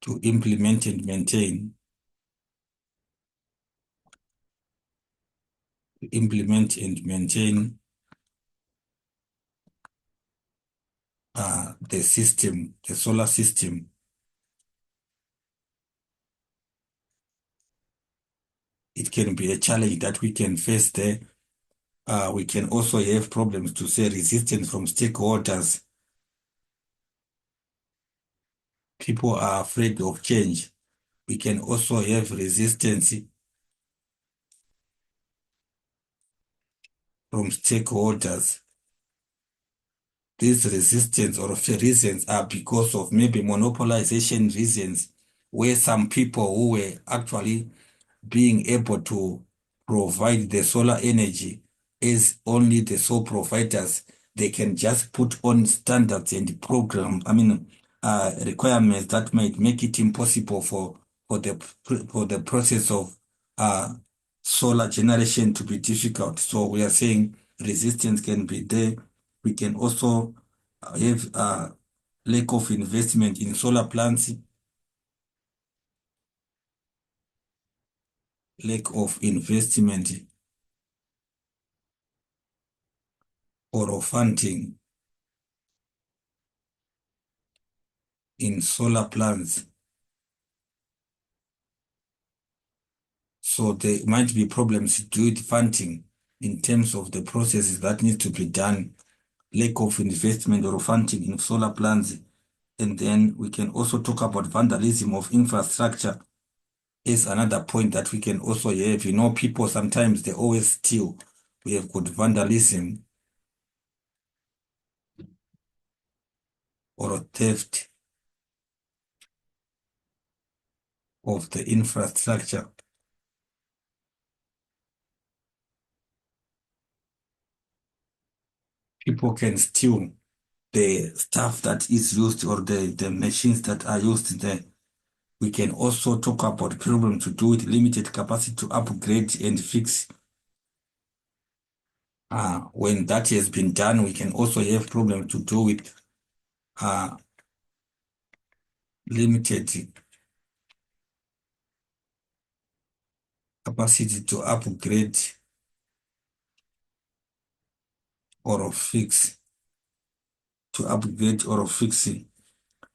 to implement and maintain the system, the solar system. It can be a challenge that we can face there. We can also have problems to say resistance from stakeholders. People are afraid of change. We can also have resistance from stakeholders. These resistance or reasons are because of maybe monopolization reasons, where some people who were actually being able to provide the solar energy as only the sole providers, they can just put on standards and requirements that might make it impossible for the process of uh, solar generation to be difficult. So we are saying resistance can be there. We can also have lack of investment in solar plants, lack of investment or of funding in solar plants. So there might be problems due to funding in terms of the processes that need to be done, lack of investment or funding in solar plants. And then we can also talk about vandalism of infrastructure is another point that we can also have. You know, people sometimes they always steal. We have got vandalism or theft of the infrastructure. People can steal the stuff that is used or the machines that are used there. We can also talk about problems to do with limited capacity to upgrade and fix. When that has been done, we can also have problems to do with uh, limited capacity to upgrade or fix, to upgrade or fix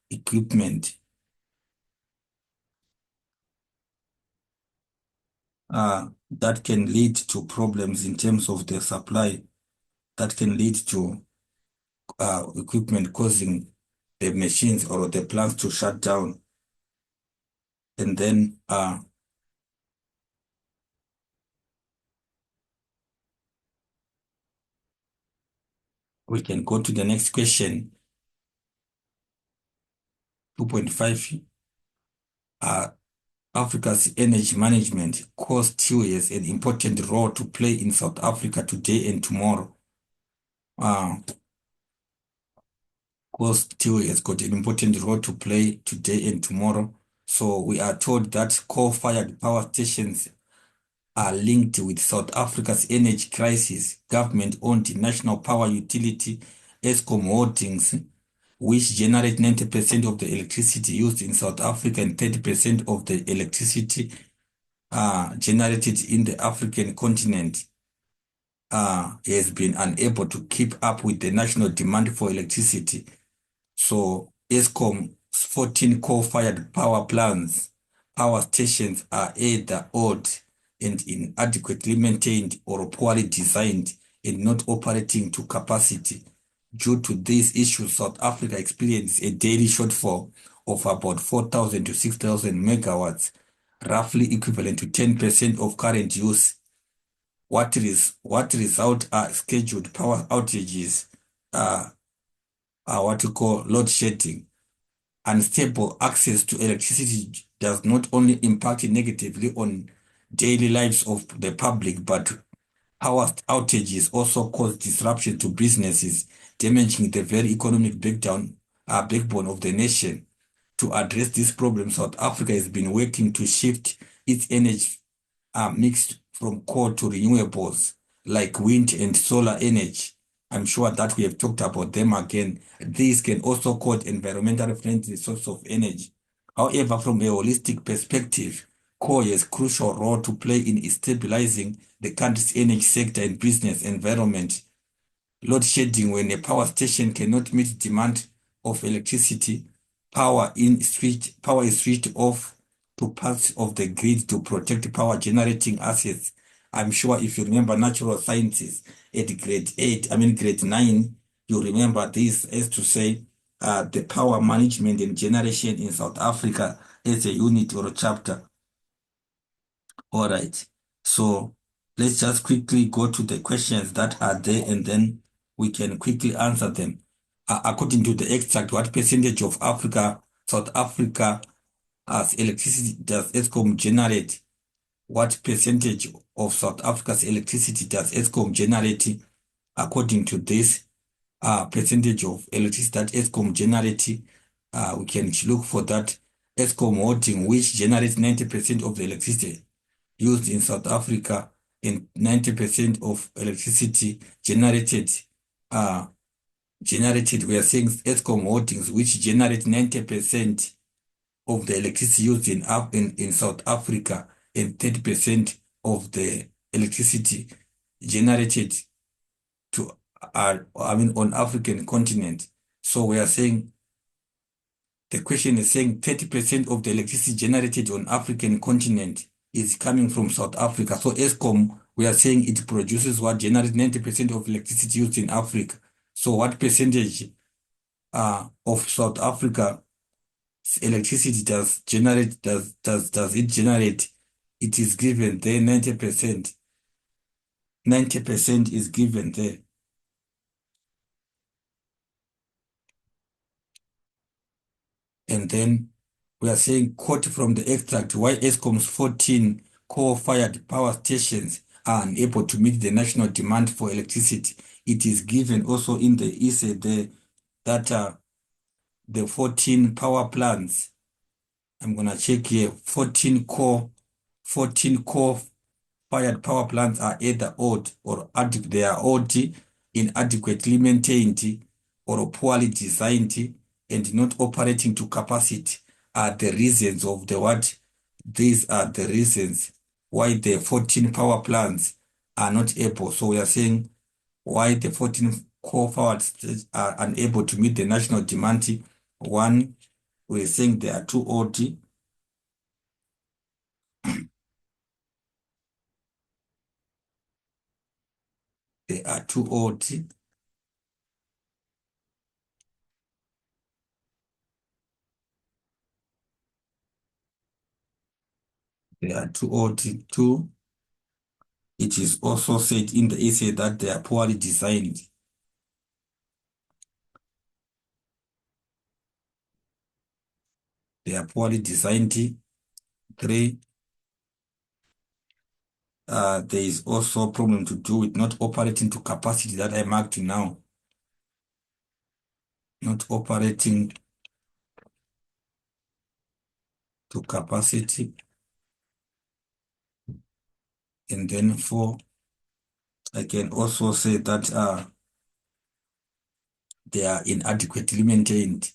equipment. That can lead to problems in terms of the supply, that can lead to equipment causing the machines or the plants to shut down. And then we can go to the next question. 2.5. Africa's energy management coal still has an important role to play in South Africa today and tomorrow. Uh, Coal still has got an important role to play today and tomorrow. So we are told that coal-fired power stations are linked with South Africa's energy crisis. Government-owned national power utility Eskom Holdings, which generate 90% of the electricity used in South Africa and 30% of the electricity generated in the African continent, has been unable to keep up with the national demand for electricity. So Eskom's 14 coal-fired power stations are either old and inadequately maintained or poorly designed and not operating to capacity. Due to these issues, South Africa experienced a daily shortfall of about 4,000 to 6,000 megawatts, roughly equivalent to 10% of current use. What result are scheduled power outages, uh, what we call load shedding. Unstable access to electricity does not only impact negatively on daily lives of the public, but power outages also cause disruption to businesses, damaging the very economic backbone of the nation. To address this problem, South Africa has been working to shift its energy mix from coal to renewables like wind and solar energy. I'm sure that we have talked about them again. These can also cause environmentally friendly source of energy. However, from a holistic perspective, coal has a crucial role to play in stabilizing the country's energy sector and business environment. Load shedding, when a power station cannot meet demand of electricity, power is switched off to parts of the grid to protect power generating assets. I'm sure if you remember natural sciences at grade 8, grade 9, you remember this as to say the power management and generation in South Africa as a unit or a chapter. All right. So let's just quickly go to the questions that are there and then we can quickly answer them. According to the extract, what percentage of South Africa, as electricity does Eskom generate? What percentage of South Africa's electricity does Eskom generate? According to this percentage of electricity that Eskom generate, we can look for that Eskom holding, which generates 90% of the electricity used in South Africa, and 90% of electricity uh, generated, we are saying Eskom holdings, which generate 90% of the electricity used in South Africa, and 30% of the electricity generated to on African continent. So we are saying the question is saying 30% of the electricity generated on African continent is coming from South Africa. So Eskom, we are saying it produces what generates 90% of electricity used in Africa. So what percentage of South Africa electricity does it generate? It is given there 90%. 90% is given there. And then we are saying, quote from the extract, why Eskom's 14 coal-fired power stations are unable to meet the national demand for electricity. It is given also in the essay there that the 14 power plants, I'm going to check here, 14 core-fired power plants are either old or they are old, inadequately maintained, or poorly designed and not operating to capacity are the reasons of the what? These are the reasons why the 14 power plants are not able. So we are saying why the 14 core power stations are unable to meet the national demand. One, we're saying they are too old. They are too old. They are too old. Two, it is also said in the essay that they are poorly designed. They are poorly designed. Three, there is also a problem to do with not operating to capacity that I marked now. Not operating to capacity. And then four, I can also say that they are inadequately maintained.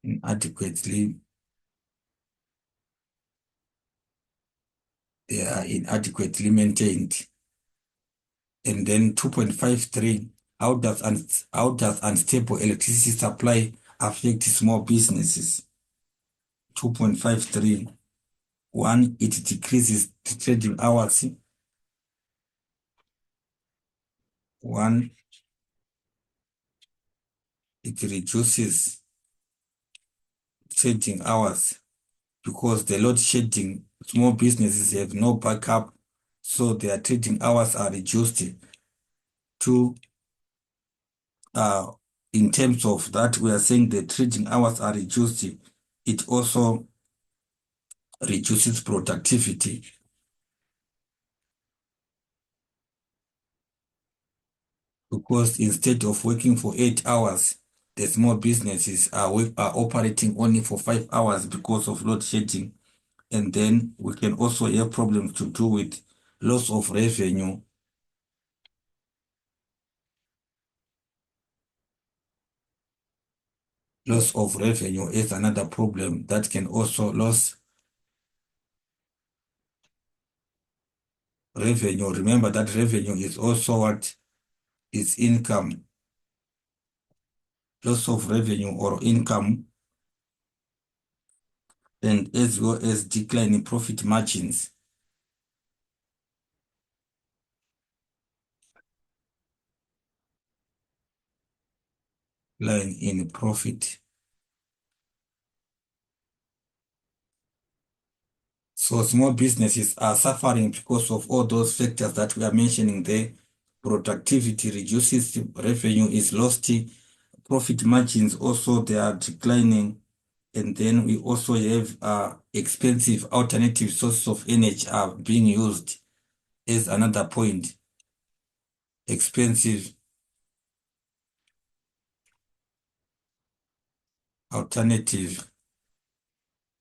Inadequately, they are inadequately maintained. And then 2.53, how does unstable electricity supply affect small businesses? 2.53, one, it decreases the trading hours. One, it reduces trading hours because the load shedding, small businesses have no backup, so their trading hours are reduced. Two, in terms of that, we are saying the trading hours are reduced. It also reduces productivity because instead of working for 8 hours, the small businesses are operating only for 5 hours because of load shedding. And then we can also have problems to do with loss of revenue. Loss of revenue is another problem that can also lose revenue. Remember that revenue is also what is income. Loss of revenue or income and as well as decline in profit margins. Decline in profit. So small businesses are suffering because of all those factors that we are mentioning there. Productivity reduces, revenue is lost, profit margins also they are declining, and then we also have expensive alternative sources of energy are being used as another point. Expensive alternative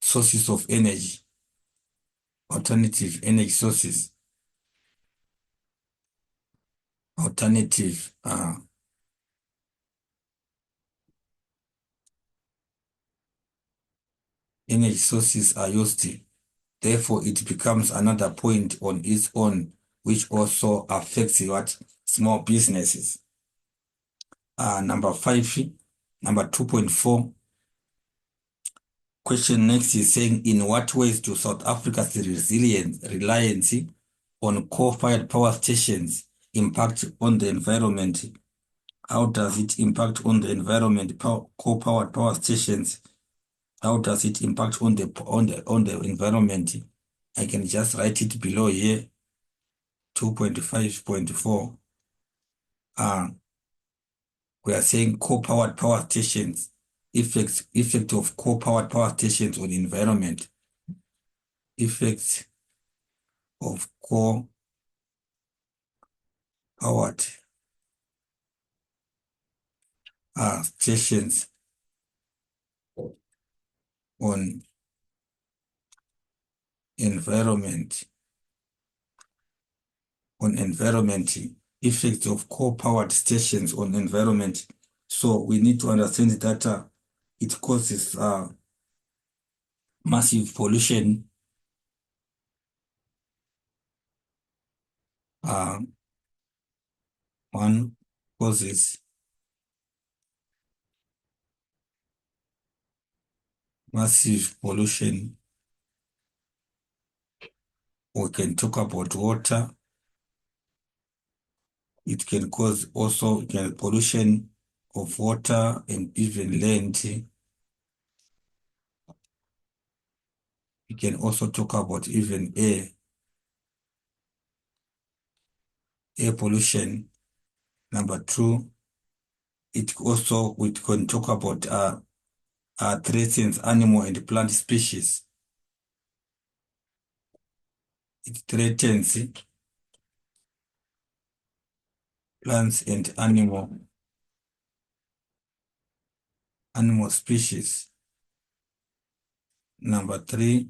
sources of energy, alternative energy sources, alternative energy sources are used. Therefore, it becomes another point on its own, which also affects what small businesses. Number 5, number 2.4. Question next is saying, in what ways do South Africa's reliance on coal-fired power stations impact on the environment? How does it impact on the environment? Coal-powered power stations. How does it impact on the environment? I can just write it below here. 2.5.4. We are saying coal-powered power stations. Effect of coal-powered power stations on the environment. Effects of coal-powered stations on environment. Effects of coal-powered stations on environment. So we need to understand that it causes massive pollution, one causes massive pollution. We can talk about water. It can cause also pollution of water and even land. We can also talk about even air pollution. Number 2, we can talk about threatens animal and plant species. It threatens plants and animal species. Number 3,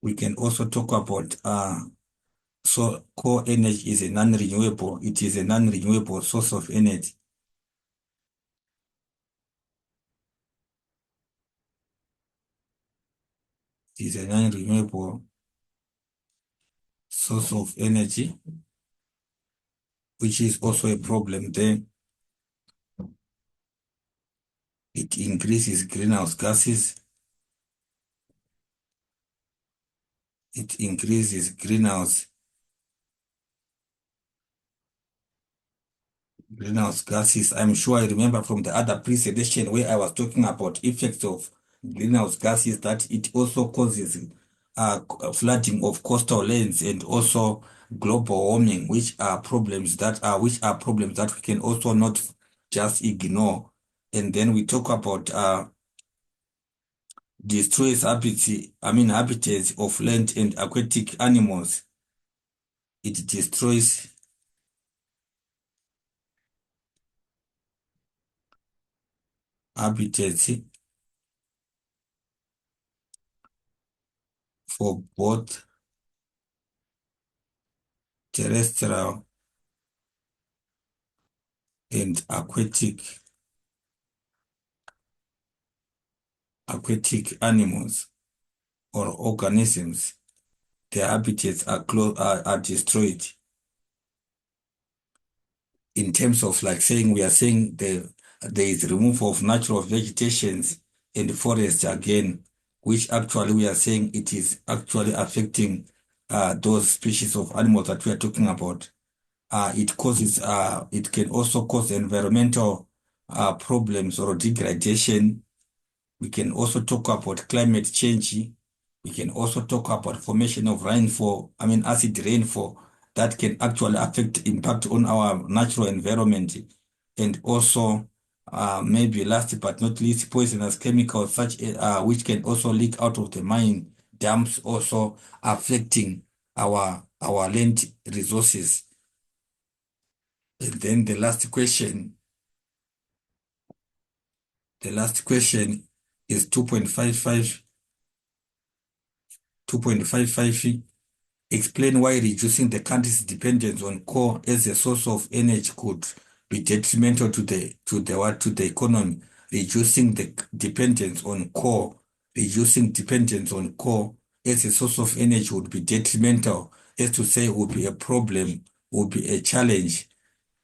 we can also talk about so coal energy is a non-renewable. It is a non-renewable source of energy. It is a non-renewable source of energy, which is also a problem there. It increases greenhouse gases. It increases greenhouse gases. I'm sure I remember from the other presentation where I was talking about effects of greenhouse gases that it also causes flooding of coastal lands and also global warming, which are problems that we can also not just ignore. And then we talk about destroys habitats of land and aquatic animals. It destroys habitats for both terrestrial and aquatic animals or organisms. Their habitats are destroyed. In terms of like saying, we are saying there is removal of natural vegetations and forest again, which actually we are saying it is actually affecting those species of animals that we are talking about. It can also cause environmental problems or degradation. We can also talk about climate change. We can also talk about formation of rainfall, acid rainfall that can actually impact on our natural environment. And also, maybe last but not least, poisonous chemicals which can also leak out of the mine dumps, also affecting our land resources. And then the last question is 2.55. Explain why reducing the country's dependence on coal as a source of energy could be detrimental to the economy. Reducing the dependence on coal, reducing dependence on coal as a source of energy would be detrimental, as to say would be a problem, would be a challenge,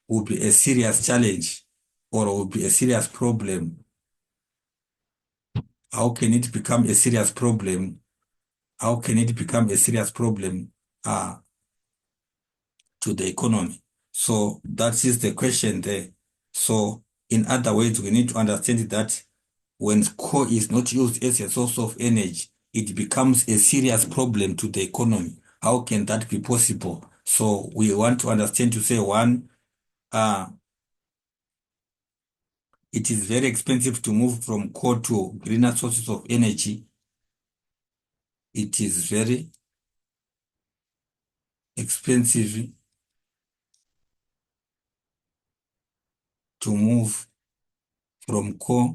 would be a serious challenge, or would be a serious problem. How can it become a serious problem? How can it become a serious problem to the economy? So that is the question there. So in other words, we need to understand that when coal is not used as a source of energy, it becomes a serious problem to the economy. How can that be possible? So we want to understand to say, one, uh, it is very expensive to move from coal to greener sources of energy. It is very expensive to move from coal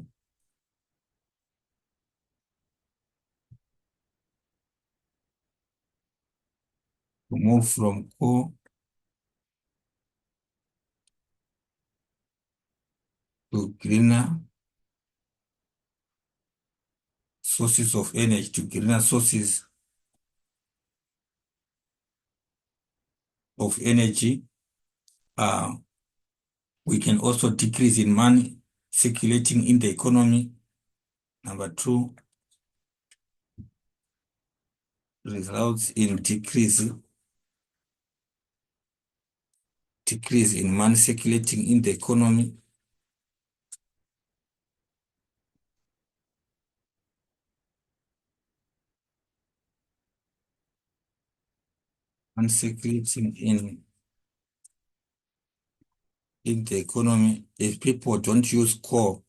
to greener sources of energy, to greener sources of energy. Uh, we can also decrease in money circulating in the economy. Number two, results in decrease in money circulating in the economy. Money circulating in the economy. If people don't use coal,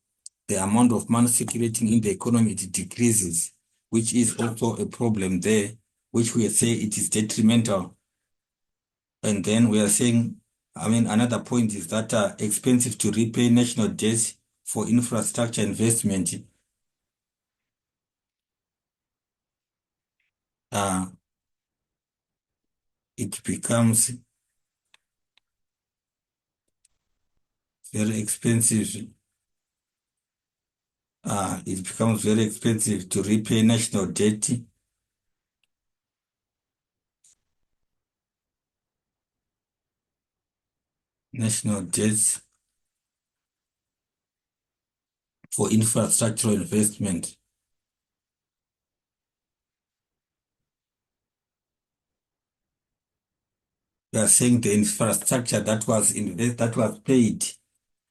the amount of money circulating in the economy, it decreases, which is also a problem there, which we say it is detrimental. And then we are saying, another point is that expensive to repay national debts for infrastructure investment. Uh, it becomes very expensive. It becomes very expensive to repay national debts for infrastructural investment. We are saying the infrastructure that was paid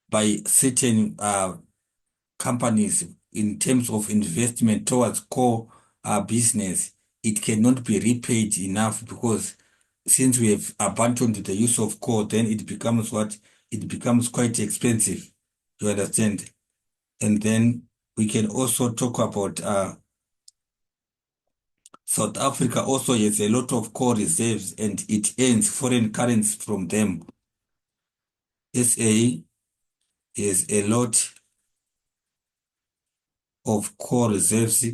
by certain companies in terms of investment towards core business, it cannot be repaid enough, because since we have abandoned the use of coal, then it becomes what? It becomes quite expensive. You understand? And then we can also talk about South Africa also has a lot of coal reserves and it earns foreign currency from them. SA has a lot of coal reserves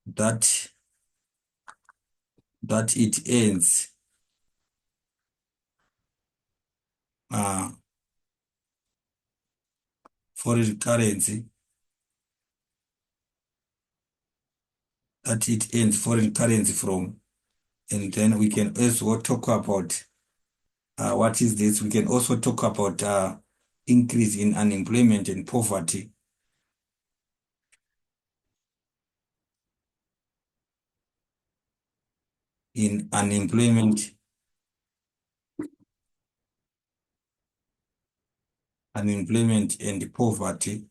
that it earns uh, foreign currency, from. And then we can also talk about what is this? We can also talk about increase in unemployment and poverty, in unemployment and poverty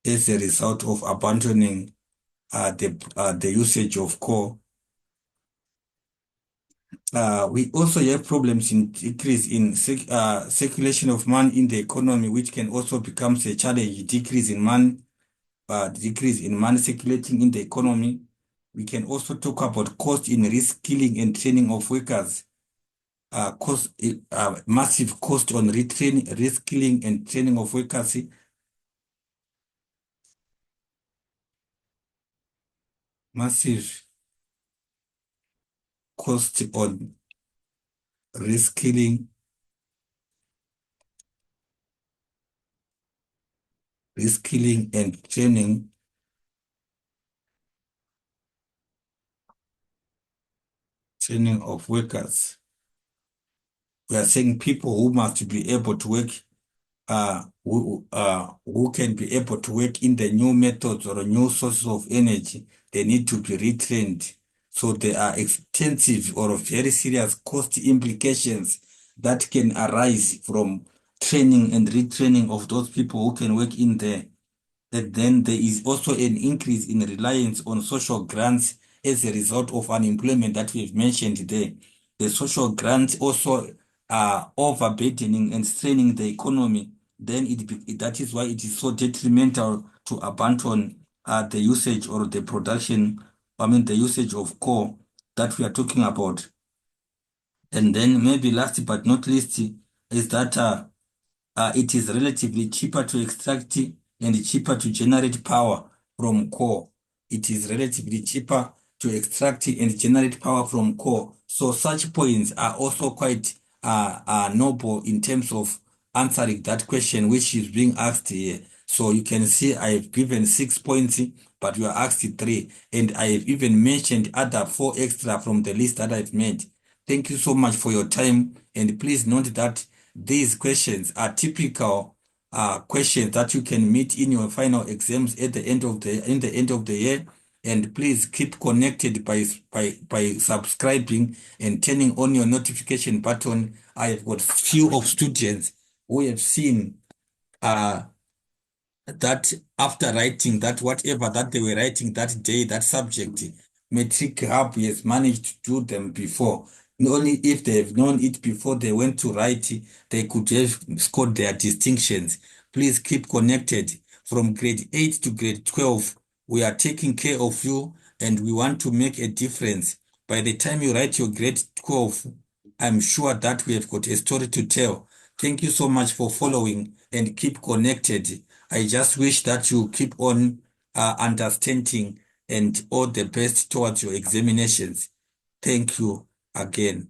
as a result of abandoning the usage of coal. We also have problems in decrease in circulation of money in the economy, which can also become a challenge. Decrease in money circulating in the economy. We can also talk about cost in reskilling and training of workers. Massive cost on retraining, reskilling and training of workers. Massive cost on reskilling, reskilling and training of workers. We are saying people who must be able to work, who can be able to work in the new methods or new sources of energy, they need to be retrained. So there are extensive or very serious cost implications that can arise from training and retraining of those people who can work in there. And then there is also an increase in reliance on social grants as a result of unemployment that we have mentioned there. The social grants also are overburdening and straining the economy. Then that is why it is so detrimental to abandon the usage or the production, the usage of coal that we are talking about. And then maybe last but not least is that it is relatively cheaper to extract and cheaper to generate power from coal. It is relatively cheaper to extract and generate power from coal. So such points are also quite noble in terms of answering that question which is being asked here. So you can see I have given 6 points, but you are asked three. And I have even mentioned other four extra from the list that I've made. Thank you so much for your time. And please note that these questions are typical questions that you can meet in your final exams at the end of the year. And please keep connected by subscribing and turning on your notification button. I have got few of students who have seen uh, that after writing that whatever that they were writing that day, that subject, Metric Hub has managed to do them before. Only if they have known it before they went to write, they could have scored their distinctions. Please keep connected. From grade 8 to grade 12, we are taking care of you and we want to make a difference. By the time you write your grade 12, I'm sure that we have got a story to tell. Thank you so much for following and keep connected. I just wish that you keep on understanding and all the best towards your examinations. Thank you again.